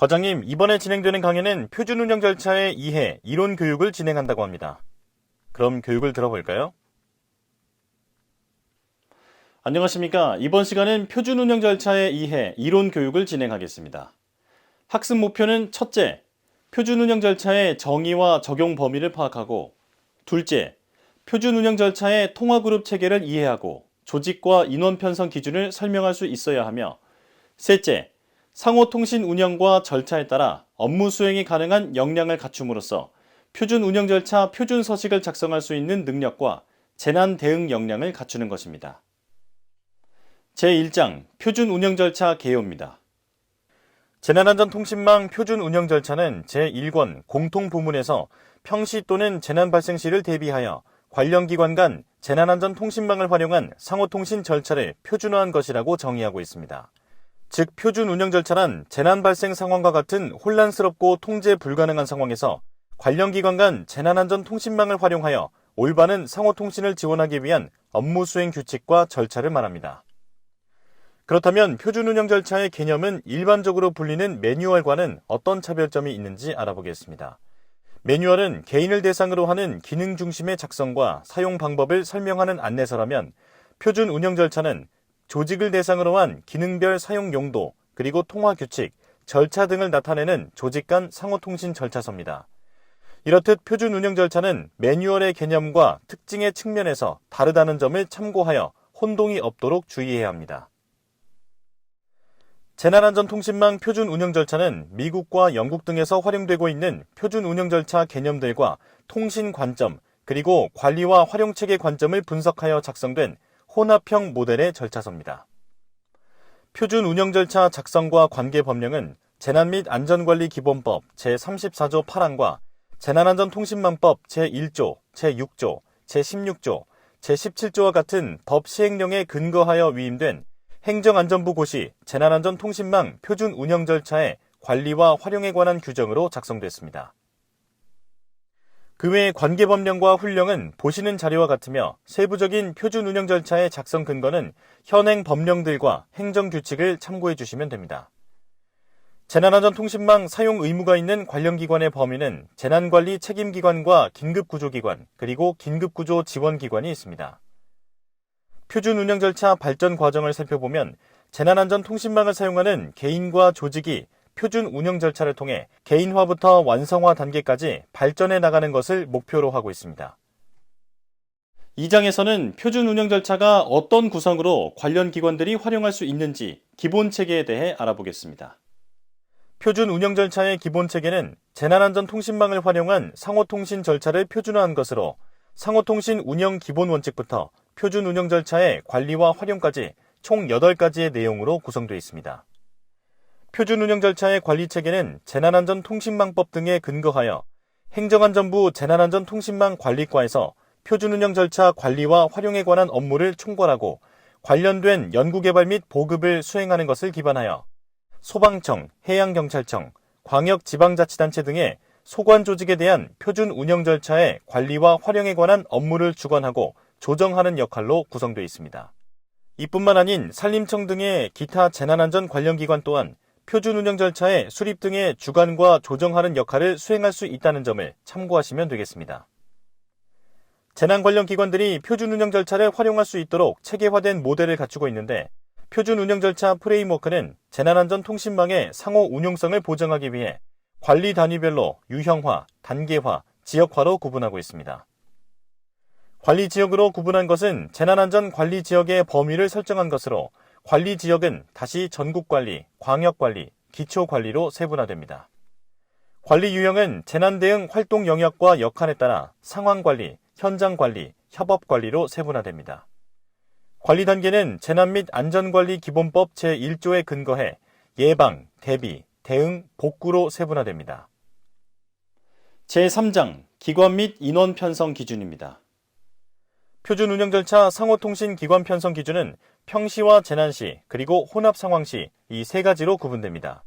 과장님, 이번에 진행되는 강연은 표준 운영 절차의 이해, 이론 교육을 진행한다고 합니다. 그럼 교육을 들어볼까요? 안녕하십니까. 이번 시간은 표준 운영 절차의 이해, 이론 교육을 진행하겠습니다. 학습 목표는 첫째, 표준 운영 절차의 정의와 적용 범위를 파악하고, 둘째, 표준 운영 절차의 통화그룹 체계를 이해하고 조직과 인원 편성 기준을 설명할 수 있어야 하며, 셋째, 상호통신 운영과 절차에 따라 업무 수행이 가능한 역량을 갖춤으로써 표준 운영 절차 표준 서식을 작성할 수 있는 능력과 재난 대응 역량을 갖추는 것입니다. 제1장 표준 운영 절차 개요입니다. 재난안전통신망 표준 운영 절차는 제1권 공통부문에서 평시 또는 재난 발생 시를 대비하여 관련 기관 간 재난안전통신망을 활용한 상호통신 절차를 표준화한 것이라고 정의하고 있습니다. 즉, 표준 운영 절차란 재난 발생 상황과 같은 혼란스럽고 통제 불가능한 상황에서 관련 기관 간 재난안전통신망을 활용하여 올바른 상호통신을 지원하기 위한 업무 수행 규칙과 절차를 말합니다. 그렇다면 표준 운영 절차의 개념은 일반적으로 불리는 매뉴얼과는 어떤 차별점이 있는지 알아보겠습니다. 매뉴얼은 개인을 대상으로 하는 기능 중심의 작성과 사용 방법을 설명하는 안내서라면, 표준 운영 절차는 조직을 대상으로 한 기능별 사용 용도, 그리고 통화 규칙, 절차 등을 나타내는 조직 간 상호통신 절차서입니다. 이렇듯 표준 운영 절차는 매뉴얼의 개념과 특징의 측면에서 다르다는 점을 참고하여 혼동이 없도록 주의해야 합니다. 재난안전통신망 표준 운영 절차는 미국과 영국 등에서 활용되고 있는 표준 운영 절차 개념들과 통신 관점, 그리고 관리와 활용체계 관점을 분석하여 작성된 혼합형 모델의 절차서입니다. 표준 운영 절차 작성과 관계 법령은 재난 및 안전관리 기본법 제34조 8항과 재난안전통신망법 제1조, 제6조, 제16조, 제17조와 같은 법 시행령에 근거하여 위임된 행정안전부 고시 재난안전통신망 표준 운영 절차의 관리와 활용에 관한 규정으로 작성됐습니다. 그 외 관계법령과 훈령은 보시는 자료와 같으며, 세부적인 표준 운영 절차의 작성 근거는 현행 법령들과 행정규칙을 참고해 주시면 됩니다. 재난안전통신망 사용 의무가 있는 관련 기관의 범위는 재난관리 책임기관과 긴급구조기관, 그리고 긴급구조지원기관이 있습니다. 표준 운영 절차 발전 과정을 살펴보면 재난안전통신망을 사용하는 개인과 조직이 표준 운영 절차를 통해 개인화부터 완성화 단계까지 발전해 나가는 것을 목표로 하고 있습니다. 이 장에서는 표준 운영 절차가 어떤 구성으로 관련 기관들이 활용할 수 있는지 기본 체계에 대해 알아보겠습니다. 표준 운영 절차의 기본 체계는 재난안전통신망을 활용한 상호통신 절차를 표준화한 것으로, 상호통신 운영 기본 원칙부터 표준 운영 절차의 관리와 활용까지 총 8가지의 내용으로 구성되어 있습니다. 표준 운영 절차의 관리 체계는 재난안전통신망법 등에 근거하여 행정안전부 재난안전통신망 관리과에서 표준 운영 절차 관리와 활용에 관한 업무를 총괄하고 관련된 연구개발 및 보급을 수행하는 것을 기반하여 소방청, 해양경찰청, 광역지방자치단체 등의 소관조직에 대한 표준 운영 절차의 관리와 활용에 관한 업무를 주관하고 조정하는 역할로 구성되어 있습니다. 이뿐만 아닌 산림청 등의 기타 재난안전 관련 기관 또한 표준 운영 절차의 수립 등의 주관과 조정하는 역할을 수행할 수 있다는 점을 참고하시면 되겠습니다. 재난 관련 기관들이 표준 운영 절차를 활용할 수 있도록 체계화된 모델을 갖추고 있는데, 표준 운영 절차 프레임워크는 재난안전통신망의 상호 운용성을 보장하기 위해 관리 단위별로 유형화, 단계화, 지역화로 구분하고 있습니다. 관리 지역으로 구분한 것은 재난안전 관리 지역의 범위를 설정한 것으로, 관리 지역은 다시 전국관리, 광역관리, 기초관리로 세분화됩니다. 관리 유형은 재난대응 활동 영역과 역할에 따라 상황관리, 현장관리, 협업관리로 세분화됩니다. 관리 단계는 재난 및 안전관리 기본법 제1조에 근거해 예방, 대비, 대응, 복구로 세분화됩니다. 제3장 기관 및 인원 편성 기준입니다. 표준 운영 절차 상호통신 기관 편성 기준은 평시와 재난시, 그리고 혼합 상황시 이 3가지로 구분됩니다.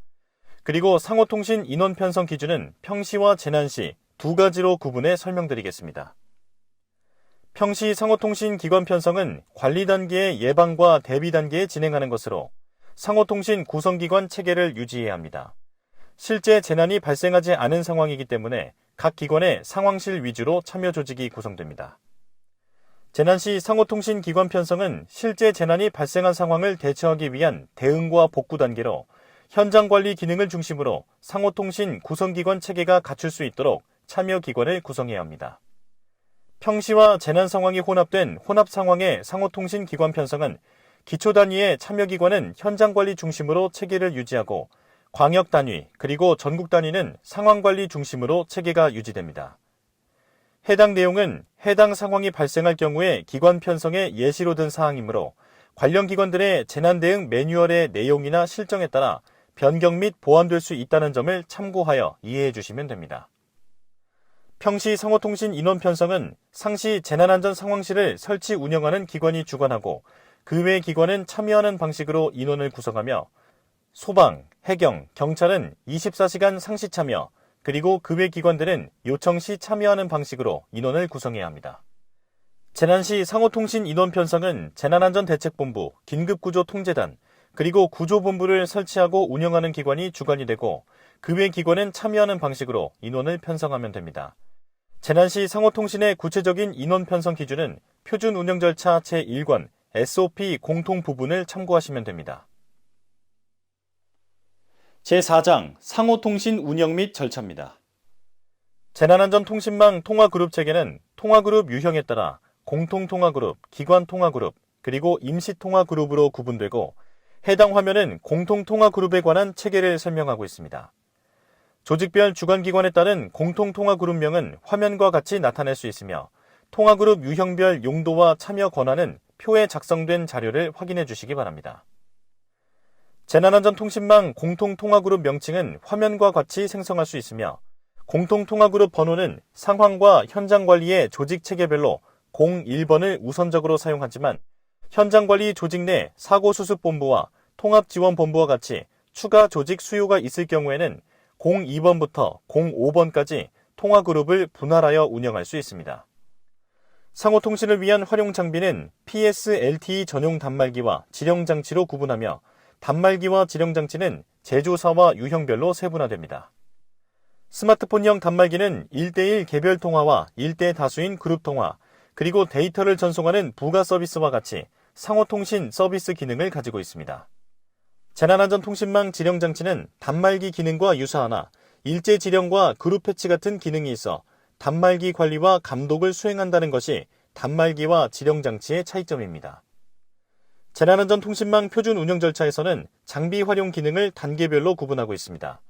그리고 상호통신 인원 편성 기준은 평시와 재난시 2가지로 구분해 설명드리겠습니다. 평시 상호통신 기관 편성은 관리 단계의 예방과 대비 단계에 진행하는 것으로 상호통신 구성기관 체계를 유지해야 합니다. 실제 재난이 발생하지 않은 상황이기 때문에 각 기관의 상황실 위주로 참여 조직이 구성됩니다. 재난 시 상호통신기관 편성은 실제 재난이 발생한 상황을 대처하기 위한 대응과 복구 단계로 현장 관리 기능을 중심으로 상호통신 구성기관 체계가 갖출 수 있도록 참여 기관을 구성해야 합니다. 평시와 재난 상황이 혼합된 혼합 상황의 상호통신 기관 편성은 기초 단위의 참여 기관은 현장 관리 중심으로 체계를 유지하고 광역 단위 그리고 전국 단위는 상황 관리 중심으로 체계가 유지됩니다. 해당 내용은 해당 상황이 발생할 경우에 기관 편성의 예시로 든 사항이므로 관련 기관들의 재난 대응 매뉴얼의 내용이나 실정에 따라 변경 및 보완될 수 있다는 점을 참고하여 이해해 주시면 됩니다. 평시 상호통신 인원 편성은 상시 재난안전 상황실을 설치 운영하는 기관이 주관하고 그 외 기관은 참여하는 방식으로 인원을 구성하며 소방, 해경, 경찰은 24시간 상시 참여, 그리고 그 외 기관들은 요청 시 참여하는 방식으로 인원을 구성해야 합니다. 재난 시 상호통신 인원 편성은 재난안전대책본부, 긴급구조통제단, 그리고 구조본부를 설치하고 운영하는 기관이 주관이 되고 그 외 기관은 참여하는 방식으로 인원을 편성하면 됩니다. 재난 시 상호통신의 구체적인 인원 편성 기준은 표준 운영 절차 제1권 SOP 공통 부분을 참고하시면 됩니다. 제4장 상호통신 운영 및 절차입니다. 재난안전통신망 통화그룹 체계는 통화그룹 유형에 따라 공통통화그룹, 기관통화그룹, 그리고 임시통화그룹으로 구분되고 해당 화면은 공통통화그룹에 관한 체계를 설명하고 있습니다. 조직별 주관기관에 따른 공통통화그룹명은 화면과 같이 나타낼 수 있으며 통화그룹 유형별 용도와 참여 권한은 표에 작성된 자료를 확인해 주시기 바랍니다. 재난안전통신망 공통통화그룹 명칭은 화면과 같이 생성할 수 있으며 공통통화그룹 번호는 상황과 현장관리의 조직체계별로 01번을 우선적으로 사용하지만 현장관리 조직 내 사고수습본부와 통합지원본부와 같이 추가 조직 수요가 있을 경우에는 02번부터 05번까지 통화그룹을 분할하여 운영할 수 있습니다. 상호통신을 위한 활용 장비는 PS-LTE 전용 단말기와 지령장치로 구분하며 단말기와 지령장치는 제조사와 유형별로 세분화됩니다. 스마트폰형 단말기는 1대1 개별 통화와 1대 다수인 그룹 통화, 그리고 데이터를 전송하는 부가 서비스와 같이 상호통신 서비스 기능을 가지고 있습니다. 재난안전통신망 지령장치는 단말기 기능과 유사하나 일제 지령과 그룹 패치 같은 기능이 있어 단말기 관리와 감독을 수행한다는 것이 단말기와 지령장치의 차이점입니다. 재난안전통신망 표준 운영 절차에서는 장비 활용 기능을 단계별로 구분하고 있습니다.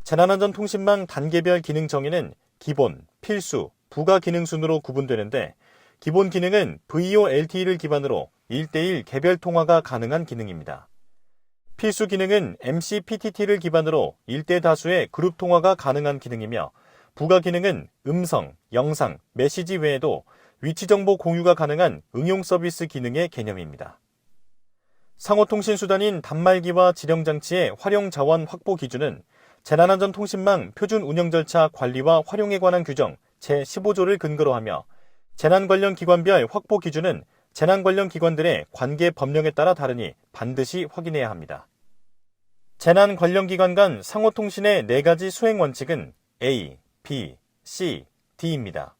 재난안전통신망 단계별 기능 정의는 기본, 필수, 부가 기능 순으로 구분되는데 기본 기능은 VoLTE를 기반으로 1대1 개별 통화가 가능한 기능입니다. 필수 기능은 MCPTT를 기반으로 1대 다수의 그룹 통화가 가능한 기능이며 부가 기능은 음성, 영상, 메시지 외에도 위치정보 공유가 가능한 응용 서비스 기능의 개념입니다. 상호통신 수단인 단말기와 지령장치의 활용 자원 확보 기준은 재난안전통신망 표준 운영 절차 관리와 활용에 관한 규정 제15조를 근거로 하며 재난 관련 기관별 확보 기준은 재난 관련 기관들의 관계 법령에 따라 다르니 반드시 확인해야 합니다. 재난 관련 기관 간 상호통신의 4가지 수행 원칙은 A, B, C, D입니다.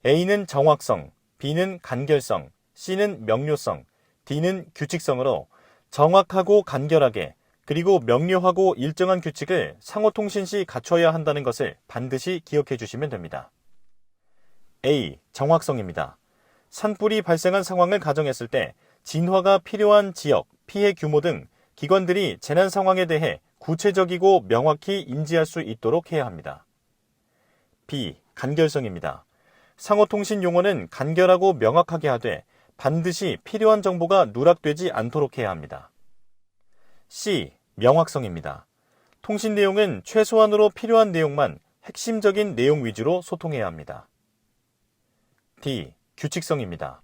A는 정확성, B는 간결성, C는 명료성, D는 규칙성으로 정확하고 간결하게 그리고 명료하고 일정한 규칙을 상호통신 시 갖춰야 한다는 것을 반드시 기억해 주시면 됩니다. A. 정확성입니다. 산불이 발생한 상황을 가정했을 때 진화가 필요한 지역, 피해 규모 등 기관들이 재난 상황에 대해 구체적이고 명확히 인지할 수 있도록 해야 합니다. B. 간결성입니다. 상호통신 용어는 간결하고 명확하게 하되 반드시 필요한 정보가 누락되지 않도록 해야 합니다. C. 명확성입니다. 통신 내용은 최소한으로 필요한 내용만 핵심적인 내용 위주로 소통해야 합니다. D. 규칙성입니다.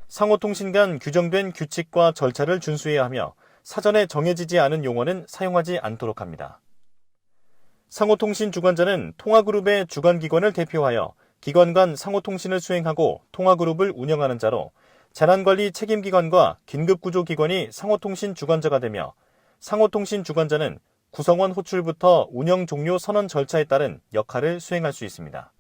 상호통신 간 규정된 규칙과 절차를 준수해야 하며 사전에 정해지지 않은 용어는 사용하지 않도록 합니다. 상호통신 주관자는 통화그룹의 주관기관을 대표하여 기관 간 상호통신을 수행하고 통화그룹을 운영하는 자로 재난관리 책임기관과 긴급구조기관이 상호통신 주관자가 되며 상호통신 주관자는 구성원 호출부터 운영 종료 선언 절차에 따른 역할을 수행할 수 있습니다.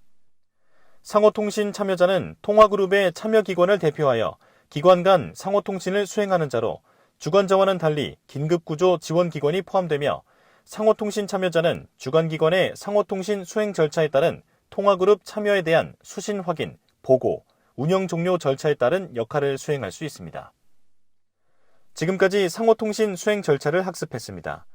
상호통신 참여자는 통화그룹의 참여기관을 대표하여 기관 간 상호통신을 수행하는 자로 주관자와는 달리 긴급구조 지원기관이 포함되며 상호통신 참여자는 주관기관의 상호통신 수행 절차에 따른 통화그룹 참여에 대한 수신 확인, 보고, 운영 종료 절차에 따른 역할을 수행할 수 있습니다. 지금까지 상호통신 수행 절차를 학습했습니다.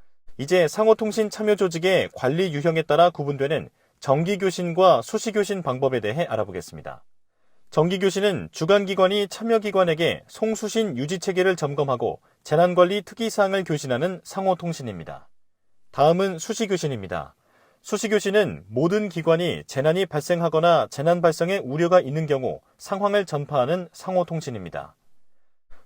이제 상호통신 참여 조직의 관리 유형에 따라 구분되는 정기교신과 수시교신 방법에 대해 알아보겠습니다. 정기교신은 주관기관이 참여기관에게 송수신 유지체계를 점검하고 재난관리 특이사항을 교신하는 상호통신입니다. 다음은 수시교신입니다. 수시교신은 모든 기관이 재난이 발생하거나 재난 발생의 우려가 있는 경우 상황을 전파하는 상호통신입니다.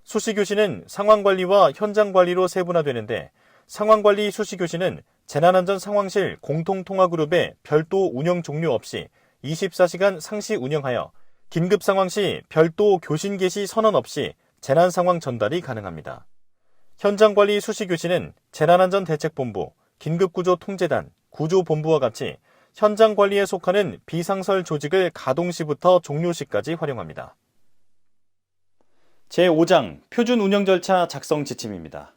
수시교신은 상황관리와 현장관리로 세분화되는데 상황관리 수시교신은 재난안전상황실 공통통화그룹의 별도 운영 종료 없이 24시간 상시 운영하여 긴급상황 시 별도 교신 개시 선언 없이 재난상황 전달이 가능합니다. 현장관리 수시교신은 재난안전대책본부, 긴급구조통제단, 구조본부와 같이 현장관리에 속하는 비상설 조직을 가동 시부터 종료 시까지 활용합니다. 제5장 표준운영절차 작성 지침입니다.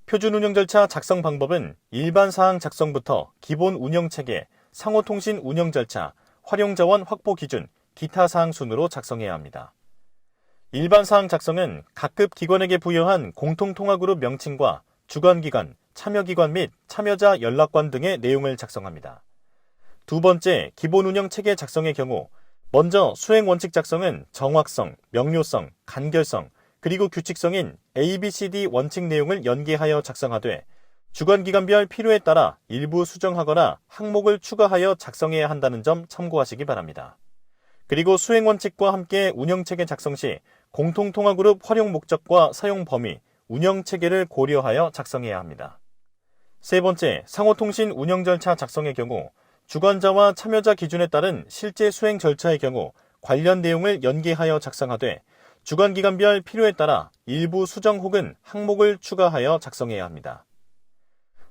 표준운영절차 작성 방법은 일반사항 작성부터 기본 운영체계, 상호통신 운영절차, 활용자원 확보 기준, 기타 사항 순으로 작성해야 합니다. 일반사항 작성은 각급 기관에게 부여한 공통통화그룹 명칭과 주관기관, 참여기관 및 참여자 연락관 등의 내용을 작성합니다. 두 번째, 기본운영체계 작성의 경우 먼저 수행원칙 작성은 정확성, 명료성, 간결성, 그리고 규칙성인 ABCD 원칙 내용을 연계하여 작성하되 주관기관별 필요에 따라 일부 수정하거나 항목을 추가하여 작성해야 한다는 점 참고하시기 바랍니다. 그리고 수행원칙과 함께 운영체계 작성 시 공통통화그룹 활용 목적과 사용 범위, 운영체계를 고려하여 작성해야 합니다. 세 번째, 상호통신 운영절차 작성의 경우 주관자와 참여자 기준에 따른 실제 수행 절차의 경우 관련 내용을 연계하여 작성하되 주관기관별 필요에 따라 일부 수정 혹은 항목을 추가하여 작성해야 합니다.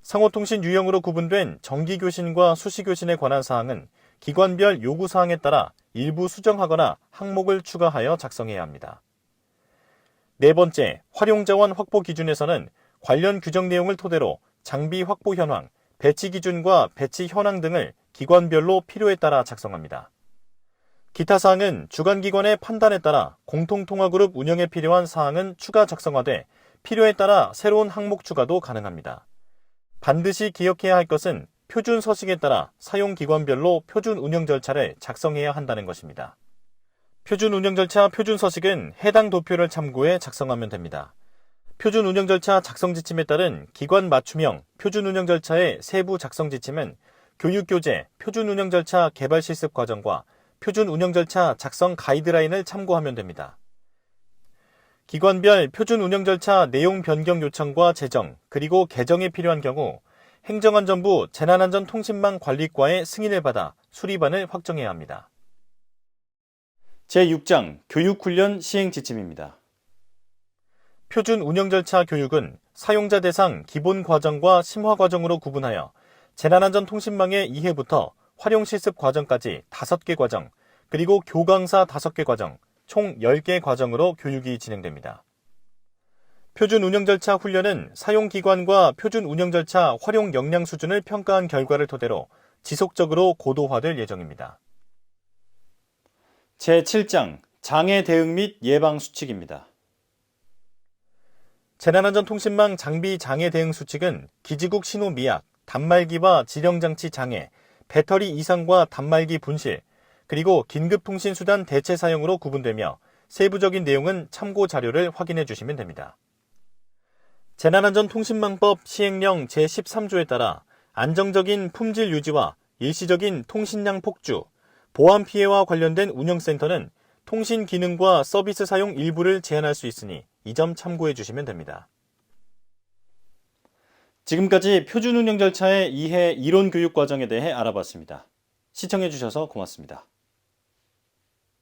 상호통신 유형으로 구분된 정기교신과 수시교신에 관한 사항은 기관별 요구사항에 따라 일부 수정하거나 항목을 추가하여 작성해야 합니다. 네 번째, 활용자원 확보 기준에서는 관련 규정 내용을 토대로 장비 확보 현황, 배치 기준과 배치 현황 등을 기관별로 필요에 따라 작성합니다. 기타 사항은 주관기관의 판단에 따라 공통통화그룹 운영에 필요한 사항은 추가 작성하되 필요에 따라 새로운 항목 추가도 가능합니다. 반드시 기억해야 할 것은 표준 서식에 따라 사용 기관별로 표준 운영 절차를 작성해야 한다는 것입니다. 표준 운영 절차 표준 서식은 해당 도표를 참고해 작성하면 됩니다. 표준 운영 절차 작성 지침에 따른 기관 맞춤형 표준 운영 절차의 세부 작성 지침은 교육교재 표준 운영 절차 개발 실습 과정과 표준 운영 절차 작성 가이드라인을 참고하면 됩니다. 기관별 표준 운영 절차 내용 변경 요청과 제정, 그리고 개정이 필요한 경우 행정안전부 재난안전통신망관리과의 승인을 받아 수리반을 확정해야 합니다. 제6장 교육훈련 시행 지침입니다. 표준 운영 절차 교육은 사용자 대상 기본 과정과 심화 과정으로 구분하여 재난안전통신망의 이해부터 활용실습 과정까지 5개 과정, 그리고 교강사 5개 과정, 총 10개 과정으로 교육이 진행됩니다. 표준 운영 절차 훈련은 사용기관과 표준 운영 절차 활용 역량 수준을 평가한 결과를 토대로 지속적으로 고도화될 예정입니다. 제7장 장애 대응 및 예방 수칙입니다. 재난안전통신망 장비 장애 대응 수칙은 기지국 신호 미약, 단말기와 지령장치 장애, 배터리 이상과 단말기 분실, 그리고 긴급통신수단 대체 사용으로 구분되며 세부적인 내용은 참고 자료를 확인해 주시면 됩니다. 재난안전통신망법 시행령 제13조에 따라 안정적인 품질 유지와 일시적인 통신량 폭주, 보안 피해와 관련된 운영센터는 통신 기능과 서비스 사용 일부를 제한할 수 있으니 이 점 참고해 주시면 됩니다. 지금까지 표준 운영 절차의 이해 이론 교육 과정에 대해 알아봤습니다. 시청해 주셔서 고맙습니다.